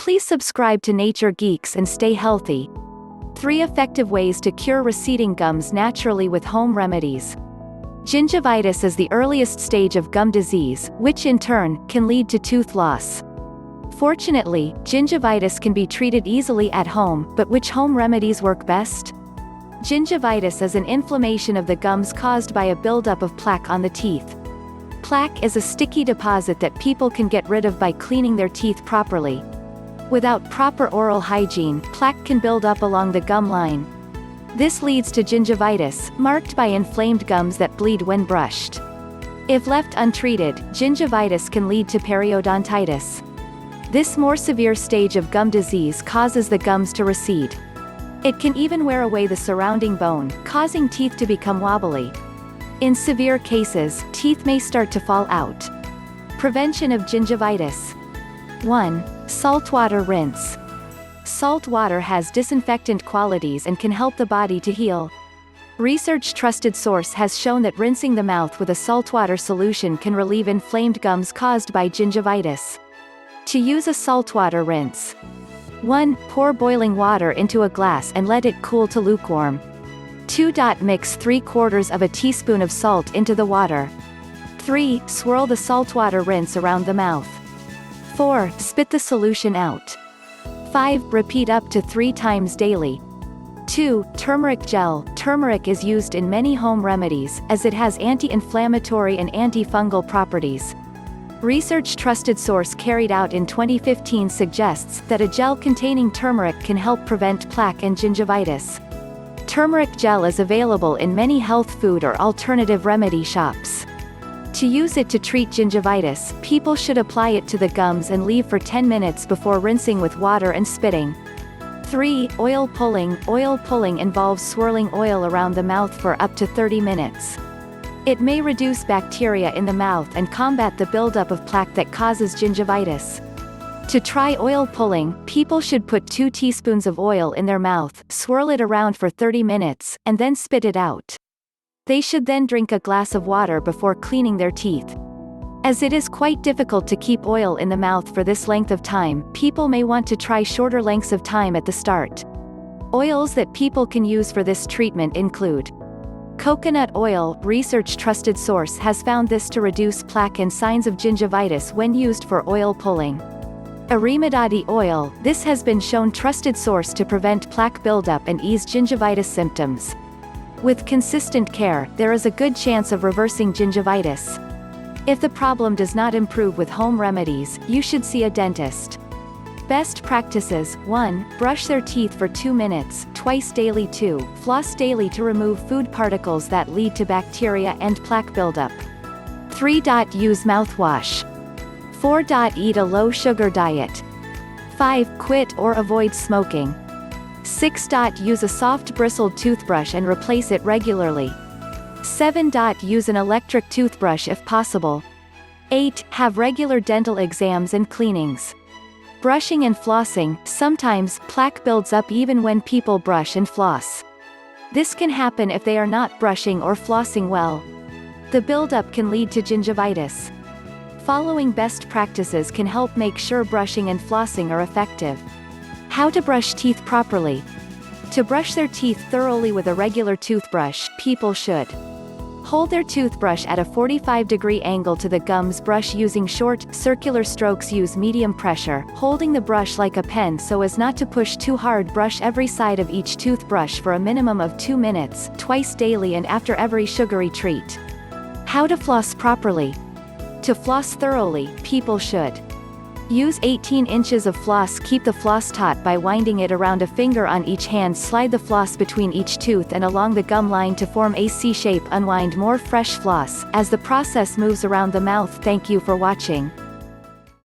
Please subscribe to Nature Geeks and stay healthy. 3 effective ways to cure receding gums naturally with home remedies. Gingivitis is the earliest stage of gum disease, which in turn can lead to tooth loss. Fortunately, gingivitis can be treated easily at home, but which home remedies work best? Gingivitis is an inflammation of the gums caused by a buildup of plaque on the teeth. Plaque is a sticky deposit that people can get rid of by cleaning their teeth properly. Without proper oral hygiene, plaque can build up along the gum line. This leads to gingivitis, marked by inflamed gums that bleed when brushed. If left untreated, gingivitis can lead to periodontitis. This more severe stage of gum disease causes the gums to recede. It can even wear away the surrounding bone, causing teeth to become wobbly. In severe cases, teeth may start to fall out. Prevention of gingivitis. 1. Saltwater rinse. Salt water has disinfectant qualities and can help the body to heal. Research trusted source has shown that rinsing the mouth with a saltwater solution can relieve inflamed gums caused by gingivitis. To use a saltwater rinse. 1. Pour boiling water into a glass and let it cool to lukewarm. 2. Mix 3/4 teaspoon of salt into the water. 3. Swirl the saltwater rinse around the mouth. 4. Spit the solution out. 5. Repeat up to 3 times daily. 2. Turmeric gel. Turmeric is used in many home remedies, as it has anti-inflammatory and antifungal properties. Research trusted source carried out in 2015 suggests that a gel containing turmeric can help prevent plaque and gingivitis. Turmeric gel is available in many health food or alternative remedy shops. To use it to treat gingivitis, people should apply it to the gums and leave for 10 minutes before rinsing with water and spitting. 3. Oil pulling. Oil pulling involves swirling oil around the mouth for up to 30 minutes. It may reduce bacteria in the mouth and combat the buildup of plaque that causes gingivitis. To try oil pulling, people should put 2 teaspoons of oil in their mouth, swirl it around for 30 minutes, and then spit it out. They should then drink a glass of water before cleaning their teeth. As it is quite difficult to keep oil in the mouth for this length of time, people may want to try shorter lengths of time at the start. Oils that people can use for this treatment include coconut oil. Research trusted source has found this to reduce plaque and signs of gingivitis when used for oil pulling. Remedies oil. This has been shown trusted source to prevent plaque buildup and ease gingivitis symptoms. With consistent care, there is a good chance of reversing gingivitis. If the problem does not improve with home remedies, you should see a dentist. Best practices. 1. Brush their teeth for 2 minutes, twice daily. 2. Floss daily to remove food particles that lead to bacteria and plaque buildup. 3. Use mouthwash. 4. Eat a low-sugar diet. 5. Quit or avoid smoking. 6. Use a soft-bristled toothbrush and replace it regularly. 7. Use an electric toothbrush if possible. 8. Have regular dental exams and cleanings. Brushing and flossing. Sometimes, plaque builds up even when people brush and floss. This can happen if they are not brushing or flossing well. The buildup can lead to gingivitis. Following best practices can help make sure brushing and flossing are effective. How to brush teeth properly. To brush their teeth thoroughly with a regular toothbrush, people should hold their toothbrush at a 45-degree angle to the gums. Brush using short, circular strokes. Use medium pressure, holding the brush like a pen so as not to push too hard. Brush every side of each toothbrush for a minimum of 2 minutes, twice daily and after every sugary treat. How to floss properly. To floss thoroughly, people should use 18 inches of floss. Keep the floss taut by winding it around a finger on each hand. Slide the floss between each tooth and along the gum line to form a C shape. Unwind more fresh floss, as the process moves around the mouth. Thank you for watching.